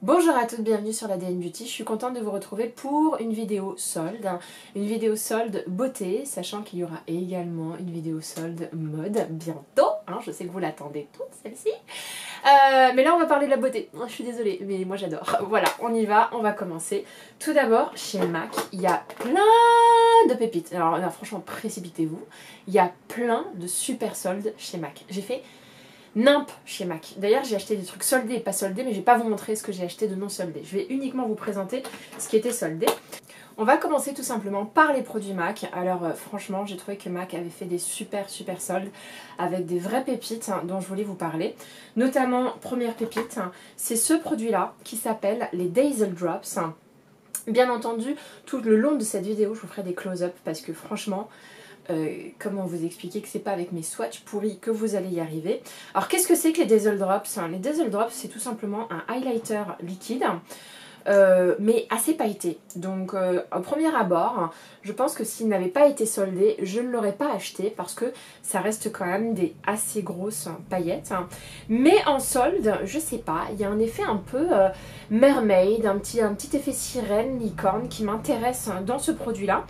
Bonjour à toutes, bienvenue sur la DN Beauty. Je suis contente de vous retrouver pour une vidéo solde. Une vidéo solde beauté, sachant qu'il y aura également une vidéo solde mode bientôt. Je sais que vous l'attendez toutes, celle-ci. Mais là, on va parler de la beauté. Je suis désolée, mais moi j'adore. Voilà, on y va, on va commencer. Tout d'abord, chez MAC, il y a plein de pépites. Alors là, franchement, précipitez-vous. Il y a plein de super soldes chez MAC. J'ai fait nimp chez MAC. D'ailleurs, j'ai acheté des trucs soldés et pas soldés, mais je vais pas vous montrer ce que j'ai acheté de non soldé. Je vais uniquement vous présenter ce qui était soldé. On va commencer tout simplement par les produits MAC. Alors franchement, j'ai trouvé que MAC avait fait des super soldes avec des vraies pépites dont je voulais vous parler. Notamment, première pépite, c'est ce produit-là qui s'appelle les Dazzle Drops. Bien entendu, tout le long de cette vidéo, je vous ferai des close-up parce que franchement, comment vous expliquer que c'est pas avec mes swatchs pourris que vous allez y arriver. Alors qu'est-ce que c'est que les Dazzle Drops? Les Dazzle Drops, c'est tout simplement un highlighter liquide, mais assez pailleté. Donc au premier abord, je pense que s'il n'avait pas été soldé, je ne l'aurais pas acheté parce que ça reste quand même des assez grosses paillettes. Mais en solde, je sais pas, il y a un effet un peu mermaid, un petit effet sirène, licorne qui m'intéresse dans ce produit-là.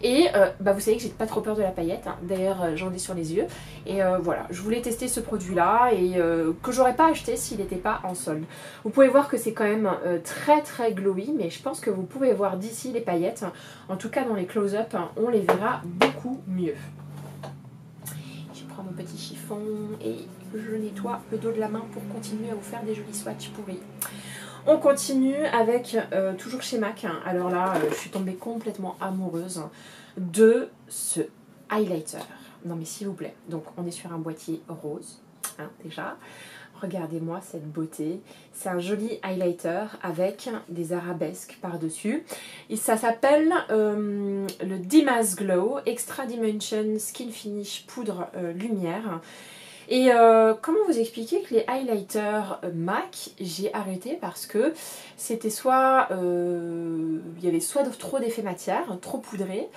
Et vous savez que j'ai pas trop peur de la paillette, d'ailleurs j'en ai sur les yeux. Et voilà, je voulais tester ce produit là et que j'aurais pas acheté s'il n'était pas en solde. Vous pouvez voir que c'est quand même très glowy, mais je pense que vous pouvez voir d'ici les paillettes. En tout cas dans les close-up, on les verra beaucoup mieux. Je prends mon petit chiffon et je nettoie le dos de la main pour continuer à vous faire des jolis swatchs pourris. On continue avec, toujours chez MAC, alors là je suis tombée complètement amoureuse de ce highlighter. Non mais s'il vous plaît, donc on est sur un boîtier rose, déjà. Regardez-moi cette beauté, c'est un joli highlighter avec des arabesques par-dessus. Et ça s'appelle le Dimas Glow Extra Dimension Skin Finish Poudre Lumière. Et comment vous expliquer que les highlighters MAC, j'ai arrêté parce que c'était soit, il y avait soit trop d'effets matière, trop poudré,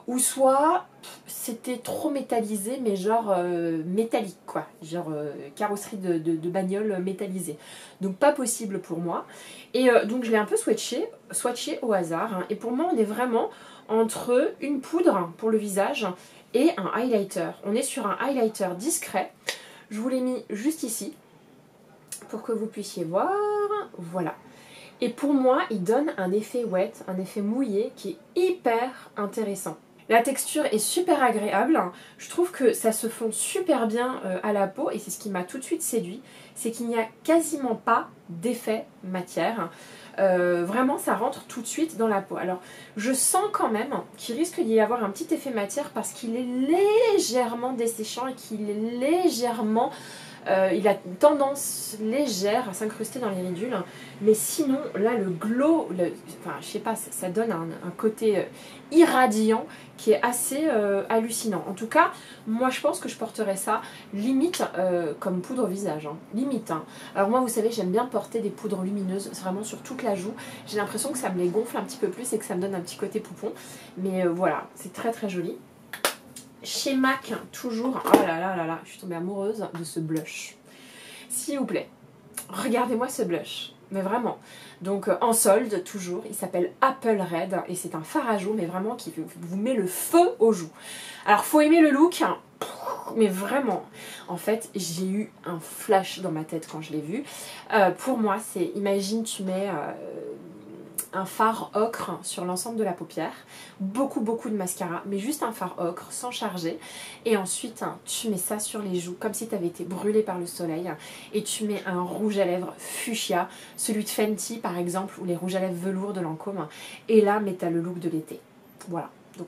ou soit c'était trop métallisé, mais genre métallique quoi, genre carrosserie de bagnole métallisée. Donc pas possible pour moi. Et donc je l'ai un peu swatché au hasard. Et pour moi on est vraiment entre une poudre pour le visage et un highlighter. On est sur un highlighter discret. Je vous l'ai mis juste ici pour que vous puissiez voir. Voilà. Et pour moi, il donne un effet wet, un effet mouillé qui est hyper intéressant. La texture est super agréable. Je trouve que ça se fond super bien à la peau et c'est ce qui m'a tout de suite séduit. C'est qu'il n'y a quasiment pas d'effet matière. Vraiment ça rentre tout de suite dans la peau. Alors je sens quand même qu'il risque d'y avoir un petit effet matière parce qu'il est légèrement desséchant et qu'il est légèrement... il a une tendance légère à s'incruster dans les ridules, mais sinon là le glow, enfin je sais pas, ça donne un côté irradiant qui est assez hallucinant. En tout cas, moi je pense que je porterais ça limite comme poudre visage, limite. Alors moi vous savez j'aime bien porter des poudres lumineuses, vraiment sur toute la joue. J'ai l'impression que ça me les gonfle un petit peu plus et que ça me donne un petit côté poupon, mais voilà, c'est très joli. Chez MAC, toujours, oh là, je suis tombée amoureuse de ce blush. S'il vous plaît, regardez-moi ce blush, mais vraiment. Donc en solde, toujours, il s'appelle Apple Red et c'est un fard à joues, mais vraiment qui vous met le feu aux joues. Alors faut aimer le look, mais vraiment, en fait, j'ai eu un flash dans ma tête quand je l'ai vu. Pour moi, c'est, imagine tu mets... un fard ocre sur l'ensemble de la paupière, beaucoup de mascara, mais juste un fard ocre sans charger, et ensuite tu mets ça sur les joues comme si tu avais été brûlé par le soleil, et tu mets un rouge à lèvres fuchsia, celui de Fenty par exemple, ou les rouges à lèvres velours de Lancôme, et là mais t'as le look de l'été, voilà. Donc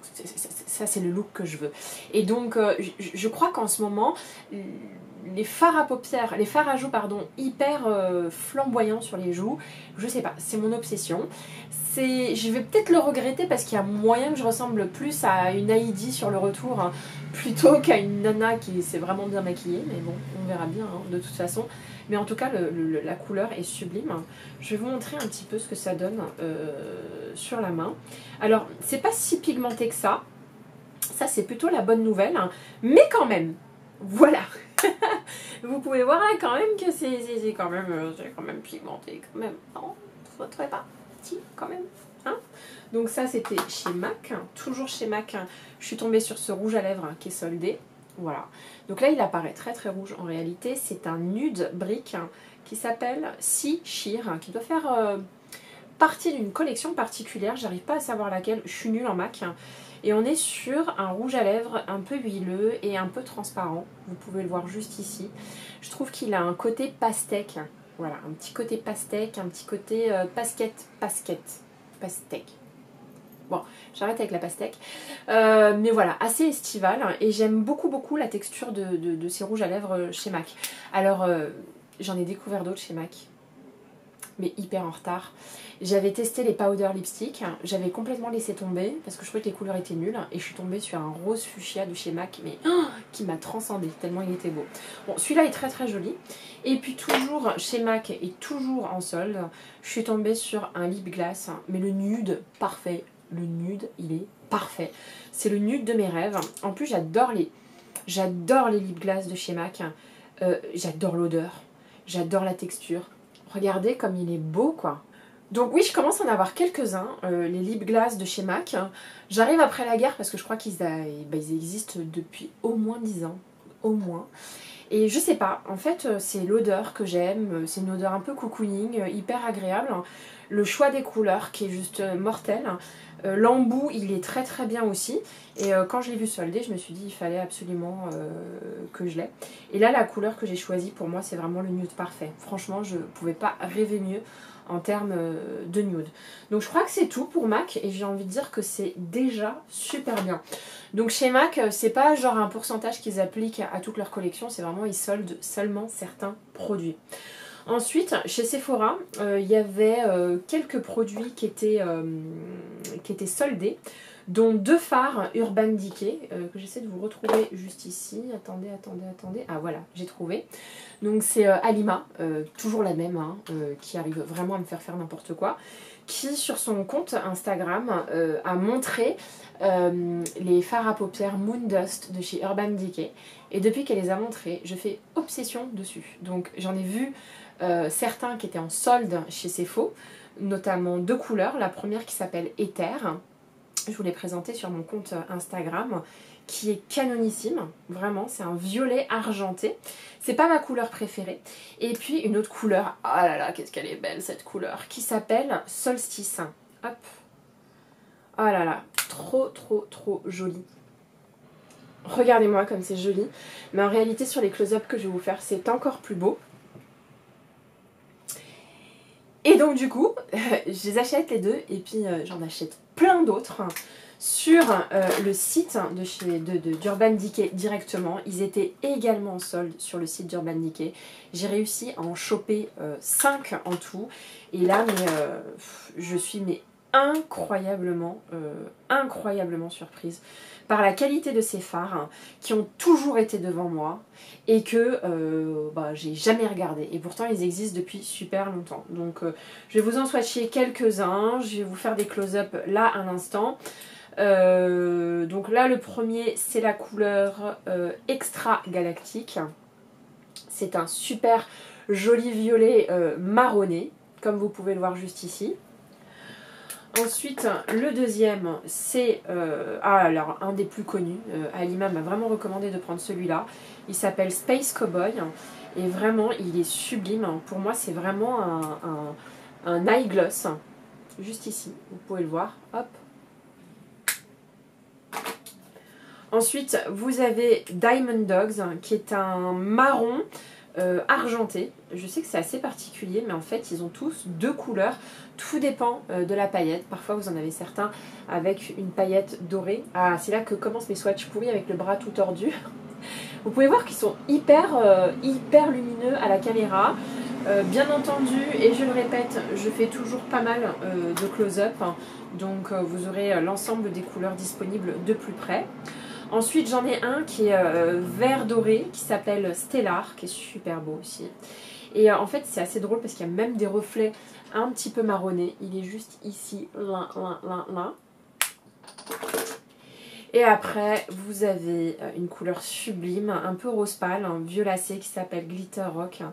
ça c'est le look que je veux. Et donc je crois qu'en ce moment les fards à paupières, les fards à joues pardon, hyper flamboyants sur les joues, je sais pas, c'est mon obsession. Je vais peut-être le regretter parce qu'il y a moyen que je ressemble plus à une Heidi sur le retour plutôt qu'à une nana qui s'est vraiment bien maquillée, mais bon, on verra bien de toute façon. Mais en tout cas, la couleur est sublime. Je vais vous montrer un petit peu ce que ça donne sur la main. Alors, c'est pas si pigmenté que ça. Ça, c'est plutôt la bonne nouvelle. Mais quand même, voilà. Vous pouvez voir là quand même que c'est quand même pigmenté quand même. Non, vous ne trouvez pas? Si, quand même. Hein, donc ça c'était chez MAC. Toujours chez MAC, je suis tombée sur ce rouge à lèvres qui est soldé. Voilà. Donc là il apparaît très très rouge en réalité. C'est un nude brick qui s'appelle Sea Sheer, qui doit faire partie d'une collection particulière. J'arrive pas à savoir laquelle, je suis nulle en MAC. Et on est sur un rouge à lèvres un peu huileux et un peu transparent. Vous pouvez le voir juste ici. Je trouve qu'il a un côté pastèque. Voilà, un petit côté pastèque, un petit côté pastèque. Bon, j'arrête avec la pastèque. Mais voilà, assez estival. Et j'aime beaucoup la texture de ces rouges à lèvres chez MAC. Alors, j'en ai découvert d'autres chez MAC, mais hyper en retard. J'avais testé les powder lipstick, j'avais complètement laissé tomber parce que je trouvais que les couleurs étaient nulles et je suis tombée sur un rose fuchsia de chez MAC, mais qui m'a transcendé tellement il était beau. Bon, celui-là est très très joli. Et puis toujours chez MAC et toujours en solde, je suis tombée sur un lip gloss, mais le nude parfait. Le nude, il est parfait. C'est le nude de mes rêves. En plus, j'adore les lip gloss de chez MAC. J'adore l'odeur, j'adore la texture. Regardez comme il est beau, quoi. Donc oui, je commence à en avoir quelques-uns, les lip gloss de chez MAC. J'arrive après la guerre parce que je crois qu'ils existent depuis au moins 10 ans. Au moins. Et je sais pas, en fait c'est l'odeur que j'aime, c'est une odeur un peu cocooning, hyper agréable. Le choix des couleurs qui est juste mortel. L'embout il est très très bien aussi. Et quand je l'ai vu soldé, je me suis dit il fallait absolument que je l'aie. Et là la couleur que j'ai choisie pour moi c'est vraiment le nude parfait. Franchement je pouvais pas rêver mieux en termes de nude. Donc je crois que c'est tout pour MAC et j'ai envie de dire que c'est déjà super bien. Donc chez MAC, c'est pas genre un pourcentage qu'ils appliquent à toute leur collection, c'est vraiment ils soldent seulement certains produits. Ensuite, chez Sephora, il y avait quelques produits qui étaient soldés, dont 2 fards Urban Decay, que j'essaie de vous retrouver juste ici. Attendez. Ah voilà, j'ai trouvé. Donc c'est Alima, toujours la même, hein, qui arrive vraiment à me faire n'importe quoi, qui sur son compte Instagram a montré les fards à paupières Moon Dust de chez Urban Decay. Et depuis qu'elle les a montrés, je fais obsession dessus. Donc j'en ai vu certains qui étaient en solde chez Sephora, notamment 2 couleurs. La première qui s'appelle Ether. Je vous l'ai présenté sur mon compte Instagram, qui est canonissime, vraiment, c'est un violet argenté. C'est pas ma couleur préférée. Et puis une autre couleur, ah là là, qu'est-ce qu'elle est belle cette couleur, qui s'appelle Solstice. Hop. Oh là là, trop joli. Regardez-moi comme c'est joli. Mais en réalité, sur les close-up que je vais vous faire, c'est encore plus beau. Et donc du coup, je les achète les deux et puis j'en achète plein d'autres sur le site d'Urban Decay directement. Ils étaient également en solde sur le site d'Urban Decay. J'ai réussi à en choper 5 en tout. Et là, je suis incroyablement surprise par la qualité de ces fards, hein, qui ont toujours été devant moi et que j'ai jamais regardé. Et pourtant ils existent depuis super longtemps. Donc je vais vous en swatcher quelques-uns, je vais vous faire des close-up là à l'instant. Donc là le premier c'est la couleur Extra Galactique. C'est un super joli violet marronné, comme vous pouvez le voir juste ici. Ensuite, le deuxième, c'est alors un des plus connus. Alima m'a vraiment recommandé de prendre celui-là. Il s'appelle Space Cowboy. Et vraiment, il est sublime. Pour moi, c'est vraiment un eye gloss. Juste ici, vous pouvez le voir. Hop. Ensuite, vous avez Diamond Dogs, qui est un marron argenté. Je sais que c'est assez particulier, mais en fait ils ont tous 2 couleurs. Tout dépend de la paillette. Parfois vous en avez certains avec une paillette dorée. Ah, c'est là que commencent mes swatchs pourris avec le bras tout tordu. Vous pouvez voir qu'ils sont hyper lumineux à la caméra. Bien entendu, et je le répète, je fais toujours pas mal de close-up, hein, donc vous aurez l'ensemble des couleurs disponibles de plus près. Ensuite, j'en ai un qui est vert doré, qui s'appelle Stellar, qui est super beau aussi. Et en fait, c'est assez drôle parce qu'il y a même des reflets un petit peu marronnés. Il est juste ici, là. Et après, vous avez une couleur sublime, un peu rose pâle, un violacé qui s'appelle Glitter Rock.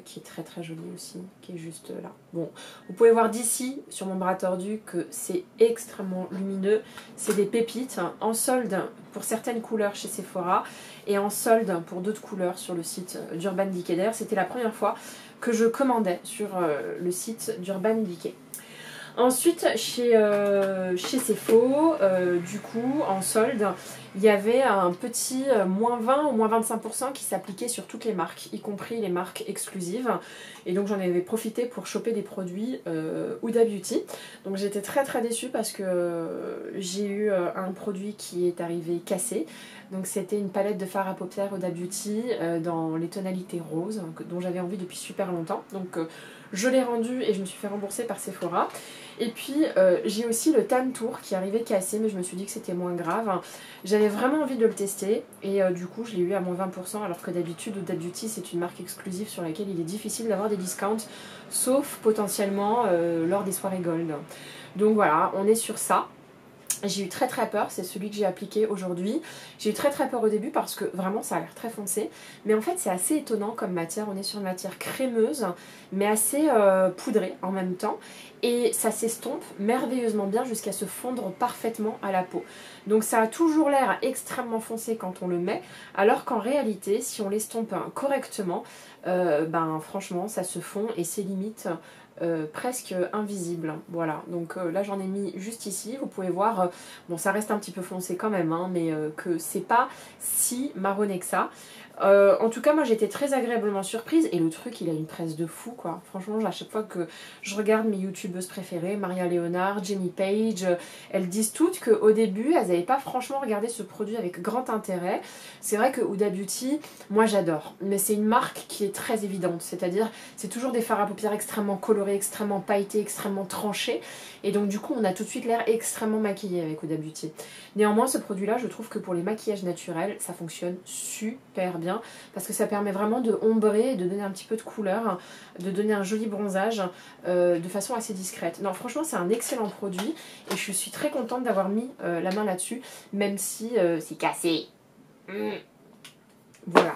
Qui est très très joli aussi, qui est juste là. Bon, vous pouvez voir d'ici sur mon bras tordu que c'est extrêmement lumineux. C'est des pépites en solde pour certaines couleurs chez Sephora et en solde pour d'autres couleurs sur le site d'Urban Decay. D'ailleurs, c'était la première fois que je commandais sur le site d'Urban Decay. Ensuite, chez Sephora, du coup, en solde, il y avait un petit moins 20 ou moins 25% qui s'appliquait sur toutes les marques, y compris les marques exclusives. Et donc j'en avais profité pour choper des produits Huda Beauty. Donc j'étais très très déçue parce que j'ai eu un produit qui est arrivé cassé. Donc c'était une palette de fard à paupières Huda Beauty dans les tonalités roses, dont j'avais envie depuis super longtemps. Donc je l'ai rendu et je me suis fait rembourser par Sephora. Et puis j'ai aussi le Tan Tour qui arrivait cassé, mais je me suis dit que c'était moins grave. J'avais vraiment envie de le tester et du coup je l'ai eu à moins 20%, alors que d'habitude Huda Beauty c'est une marque exclusive sur laquelle il est difficile d'avoir des discounts, sauf potentiellement lors des soirées gold. Donc voilà, on est sur ça. J'ai eu très très peur, c'est celui que j'ai appliqué aujourd'hui. J'ai eu très très peur au début parce que vraiment ça a l'air très foncé. Mais en fait c'est assez étonnant comme matière, on est sur une matière crémeuse mais assez poudrée en même temps. Et ça s'estompe merveilleusement bien jusqu'à se fondre parfaitement à la peau. Donc ça a toujours l'air extrêmement foncé quand on le met, alors qu'en réalité si on l'estompe correctement, ben franchement ça se fond et c'est limite presque invisible. Voilà, donc là j'en ai mis juste ici, vous pouvez voir, bon ça reste un petit peu foncé quand même, hein, mais que c'est pas si marronné que ça. En tout cas moi j'étais très agréablement surprise et le truc il a une presse de fou quoi. Franchement à chaque fois que je regarde mes youtubeuses préférées, Maria Léonard, Jamie Page, elles disent toutes qu'au début elles n'avaient pas franchement regardé ce produit avec grand intérêt. C'est vrai que Huda Beauty, moi j'adore, mais c'est une marque qui est très évidente, c'est-à-dire c'est toujours des fards à paupières extrêmement colorés, extrêmement pailletés, extrêmement tranchés et donc du coup on a tout de suite l'air extrêmement maquillé avec Huda Beauty. Néanmoins ce produit là je trouve que pour les maquillages naturels ça fonctionne super bien parce que ça permet vraiment de ombrer et de donner un petit peu de couleur, de donner un joli bronzage de façon assez discrète. Non franchement c'est un excellent produit et je suis très contente d'avoir mis la main là-dessus même si c'est cassé. Voilà.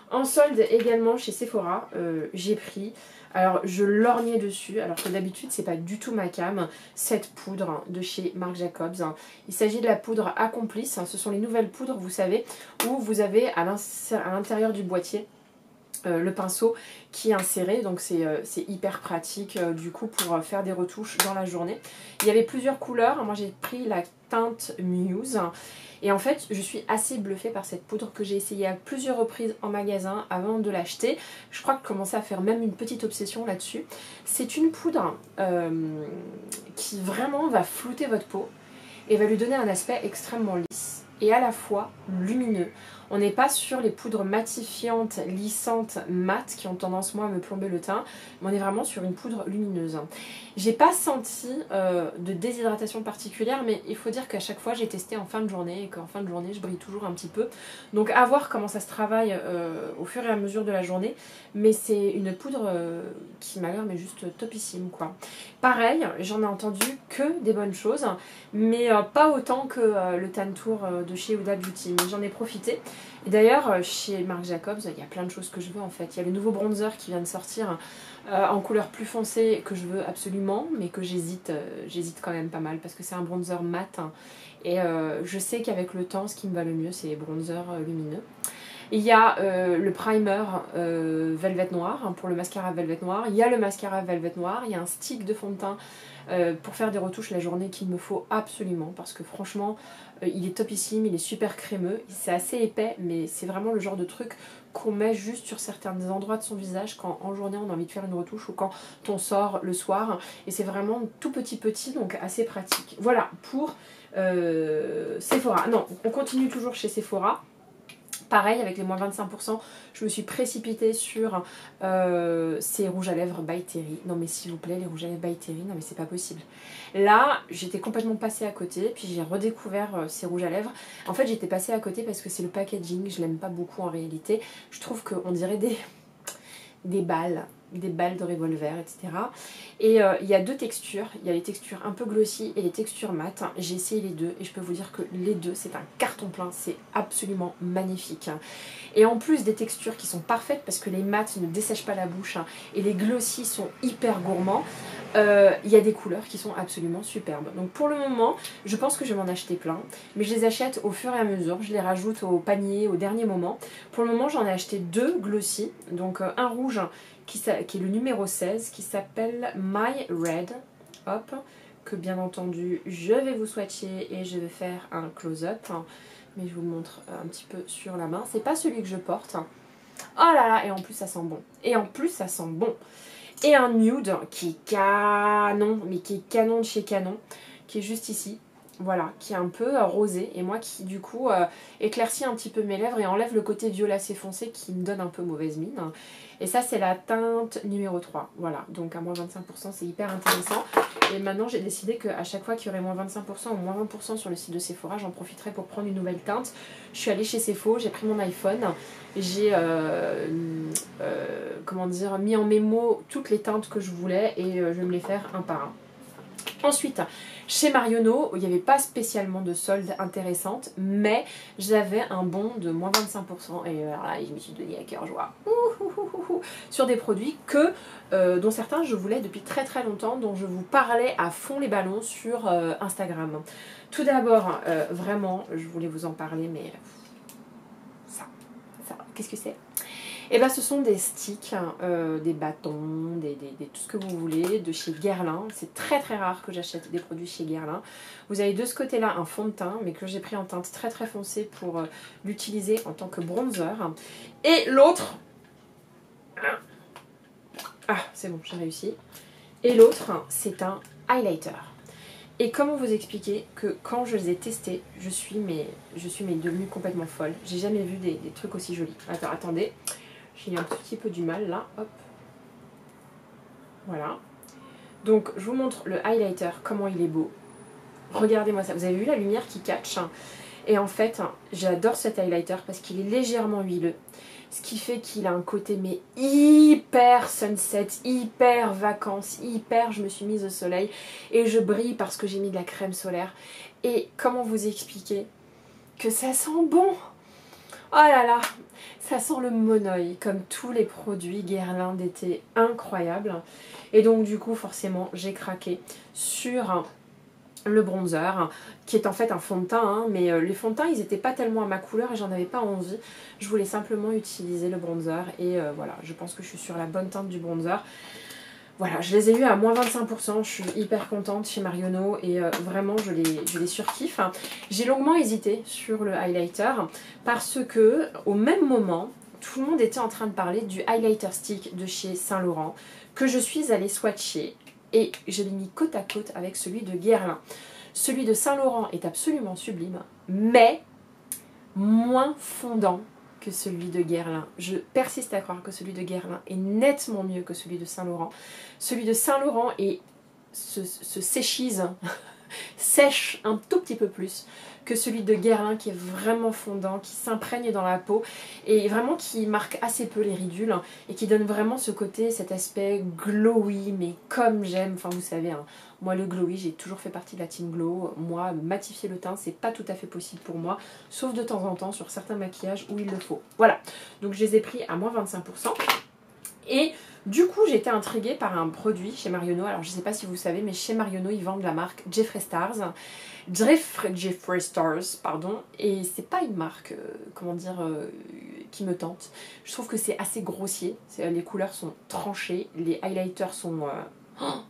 En solde également chez Sephora, j'ai pris, alors je lorgnais dessus, alors que d'habitude c'est pas du tout ma came, cette poudre de chez Marc Jacobs. Il s'agit de la poudre Accomplice, ce sont les nouvelles poudres vous savez, où vous avez à l'intérieur du boîtier le pinceau qui est inséré, donc c'est hyper pratique du coup pour faire des retouches dans la journée. Il y avait plusieurs couleurs, moi j'ai pris la teinte Muse et en fait je suis assez bluffée par cette poudre que j'ai essayée à plusieurs reprises en magasin avant de l'acheter. Je crois que je commençais à faire même une petite obsession là-dessus. C'est une poudre qui vraiment va flouter votre peau et va lui donner un aspect extrêmement lisse et à la fois lumineux. On n'est pas sur les poudres matifiantes, lissantes, mates qui ont tendance moi à me plomber le teint, mais on est vraiment sur une poudre lumineuse. J'ai pas senti de déshydratation particulière, mais il faut dire qu'à chaque fois j'ai testé en fin de journée et qu'en fin de journée je brille toujours un petit peu. Donc à voir comment ça se travaille au fur et à mesure de la journée, mais c'est une poudre qui m'a l'air mais juste topissime quoi. Pareil, j'en ai entendu que des bonnes choses, mais pas autant que le Tan Tour de chez Huda Beauty, mais j'en ai profité. Et d'ailleurs, chez Marc Jacobs, il y a plein de choses que je veux en fait. Il y a le nouveau bronzer qui vient de sortir en couleur plus foncée que je veux absolument, mais que j'hésite quand même pas mal parce que c'est un bronzer mat. Hein, et je sais qu'avec le temps, ce qui me va le mieux, c'est les bronzers lumineux. Il y a le primer Velvet Noir hein, pour le mascara Velvet Noir. Il y a le mascara Velvet Noir. Il y a un stick de fond de teint pour faire des retouches la journée qu'il me faut absolument parce que franchement il est topissime, il est super crémeux, c'est assez épais mais c'est vraiment le genre de truc qu'on met juste sur certains endroits de son visage quand en journée on a envie de faire une retouche ou quand on sort le soir et c'est vraiment tout petit donc assez pratique. Voilà pour Sephora. Non, on continue toujours chez Sephora. Pareil, avec les moins 25%, je me suis précipitée sur ces rouges à lèvres by Terry. Non mais s'il vous plaît, les rouges à lèvres by Terry, non mais c'est pas possible. Là, j'étais complètement passée à côté, puis j'ai redécouvert ces rouges à lèvres. En fait, j'étais passée à côté parce que c'est le packaging, je l'aime pas beaucoup en réalité. Je trouve qu'on dirait des balles. des balles de revolver, etc. Et il y a deux textures, il y a les textures un peu glossy et les textures mat. J'ai essayé les deux et je peux vous dire que les deux c'est un carton plein, c'est absolument magnifique. Et en plus des textures qui sont parfaites parce que les mats ne dessèchent pas la bouche et les glossy sont hyper gourmands, il y a des couleurs qui sont absolument superbes. Donc pour le moment, je pense que je vais m'en acheter plein, mais je les achète au fur et à mesure, je les rajoute au panier au dernier moment. Pour le moment, j'en ai acheté deux glossy, donc un rouge qui est le numéro 16, qui s'appelle My Red, hop, que bien entendu je vais vous swatcher et je vais faire un close-up, mais je vous le montre un petit peu sur la main. C'est pas celui que je porte. Oh là là, et en plus ça sent bon. Et en plus ça sent bon. Et un nude qui est canon, mais qui est canon de chez Canon, qui est juste ici. Voilà, qui est un peu rosé et moi qui du coup éclaircit un petit peu mes lèvres et enlève le côté violacé foncé qui me donne un peu mauvaise mine. Et ça c'est la teinte numéro 3, voilà, donc à moins 25% c'est hyper intéressant. Et maintenant j'ai décidé qu'à chaque fois qu'il y aurait moins 25% ou moins 20% sur le site de Sephora, j'en profiterai pour prendre une nouvelle teinte. Je suis allée chez Sephora, j'ai pris mon iPhone, j'ai comment dire, mis en mémo toutes les teintes que je voulais et je vais me les faire un par un. Ensuite, chez Marionneau, il n'y avait pas spécialement de soldes intéressantes, mais j'avais un bon de moins 25%. Et alors là, je me suis donné à cœur joie sur des produits dont certains je voulais depuis très très longtemps, dont je vous parlais à fond les ballons sur Instagram. Tout d'abord, vraiment, je voulais vous en parler, mais ça, qu'est-ce que c'est ? Et bien ce sont des sticks, des bâtons, tout ce que vous voulez, de chez Guerlain. C'est très très rare que j'achète des produits chez Guerlain. Vous avez de ce côté-là un fond de teint, mais que j'ai pris en teinte très très foncée pour l'utiliser en tant que bronzer. Et l'autre... Ah, c'est bon, j'ai réussi. Et l'autre, c'est un highlighter. Et comment vous expliquer que quand je les ai testés, je suis devenue complètement folle. J'ai jamais vu des trucs aussi jolis. Attendez. J'ai un petit peu du mal là, hop. Voilà. Donc je vous montre le highlighter, comment il est beau. Regardez-moi ça, vous avez vu la lumière qui catch. Et en fait, j'adore cet highlighter parce qu'il est légèrement huileux. Ce qui fait qu'il a un côté mais hyper sunset, hyper vacances, hyper je me suis mise au soleil. Et je brille parce que j'ai mis de la crème solaire. Et comment vous expliquer que ça sent bon ? Oh là là, ça sent le monoeil, comme tous les produits Guerlain d'été incroyables. Et donc du coup, forcément, j'ai craqué sur le bronzer, qui est en fait un fond de teint, hein, mais les fonds de teint, ils n'étaient pas tellement à ma couleur et j'en avais pas envie. Je voulais simplement utiliser le bronzer et voilà, je pense que je suis sur la bonne teinte du bronzer. Voilà, je les ai eu à moins 25%, je suis hyper contente chez Marionneau et vraiment je les surkiffe. J'ai longuement hésité sur le highlighter parce que au même moment, tout le monde était en train de parler du highlighter stick de chez Saint Laurent que je suis allée swatcher et je l'ai mis côte à côte avec celui de Guerlain. Celui de Saint Laurent est absolument sublime, mais moins fondant que celui de Guerlain. Je persiste à croire que celui de Guerlain est nettement mieux que celui de Saint Laurent. Celui de Saint Laurent se séchise, sèche un tout petit peu plus que celui de Guerlain qui est vraiment fondant, qui s'imprègne dans la peau et vraiment qui marque assez peu les ridules et qui donne vraiment ce côté, cet aspect glowy, mais comme j'aime, enfin vous savez, hein, moi le glowy, j'ai toujours fait partie de la team glow. Moi, matifier le teint, c'est pas tout à fait possible pour moi, sauf de temps en temps sur certains maquillages où il le faut. Voilà, donc je les ai pris à moins 25%. Et du coup, j'étais intriguée par un produit chez Marionneau. Alors, je ne sais pas si vous savez, mais chez Marionneau, ils vendent la marque Jeffree Stars. Jeffree Stars, pardon. Et c'est pas une marque, comment dire, qui me tente. Je trouve que c'est assez grossier. Les couleurs sont tranchées. Les highlighters sont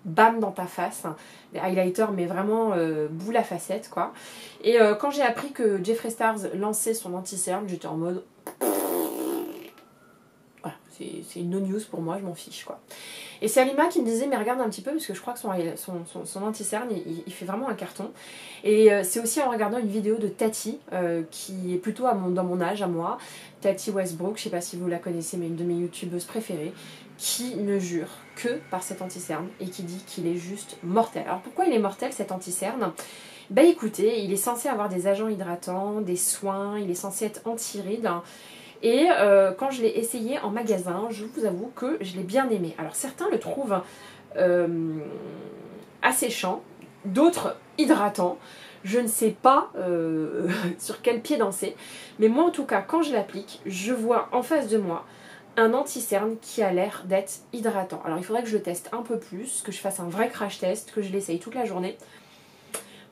bam dans ta face. Les highlighters, mais vraiment boule à facettes, quoi. Et quand j'ai appris que Jeffree Stars lançait son anti-cerne, j'étais en mode... C'est une no-news pour moi, je m'en fiche quoi. Et c'est Alima qui me disait mais regarde un petit peu parce que je crois que son anti-cerne il fait vraiment un carton. Et c'est aussi en regardant une vidéo de Tati qui est plutôt dans mon âge à moi. Tati Westbrook, je sais pas si vous la connaissez mais une de mes youtubeuses préférées, qui ne jure que par cet anti-cerne et qui dit qu'il est juste mortel. Alors pourquoi il est mortel cet anti-cerne ? Ben écoutez, il est censé avoir des agents hydratants, des soins, il est censé être anti-rides. Et quand je l'ai essayé en magasin, je vous avoue que je l'ai bien aimé. Alors certains le trouvent asséchant, d'autres hydratants. Je ne sais pas sur quel pied danser, mais moi en tout cas quand je l'applique, je vois en face de moi un anti-cerne qui a l'air d'être hydratant. Alors il faudrait que je le teste un peu plus, que je fasse un vrai crash test, que je l'essaye toute la journée.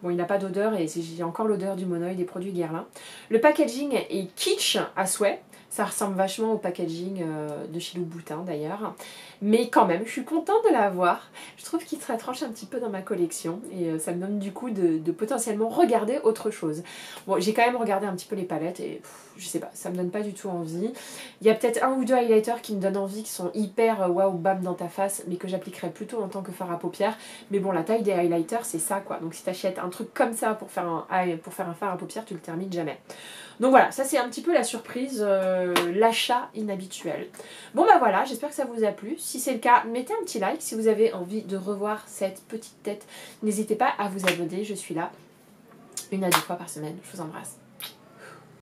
Bon, il n'a pas d'odeur et j'ai encore l'odeur du Monoi des produits Guerlain. Le packaging est kitsch à souhait. Ça ressemble vachement au packaging de chez Louboutin d'ailleurs. Mais quand même, je suis contente de l'avoir. Je trouve qu'il se retranche un petit peu dans ma collection. Et ça me donne du coup de potentiellement regarder autre chose. Bon, j'ai quand même regardé un petit peu les palettes et je sais pas, ça me donne pas du tout envie. Il y a peut-être un ou deux highlighters qui me donnent envie, qui sont hyper waouh bam dans ta face, mais que j'appliquerai plutôt en tant que fard à paupières. Mais bon, la taille des highlighters, c'est ça quoi. Donc si t'achètes un truc comme ça pour faire un fard à paupières, tu le termines jamais. Donc voilà, ça c'est un petit peu la surprise, l'achat inhabituel. Bon bah voilà, j'espère que ça vous a plu. Si c'est le cas, mettez un petit like. Si vous avez envie de revoir cette petite tête, n'hésitez pas à vous abonner, je suis là 1 à 2 fois par semaine. Je vous embrasse.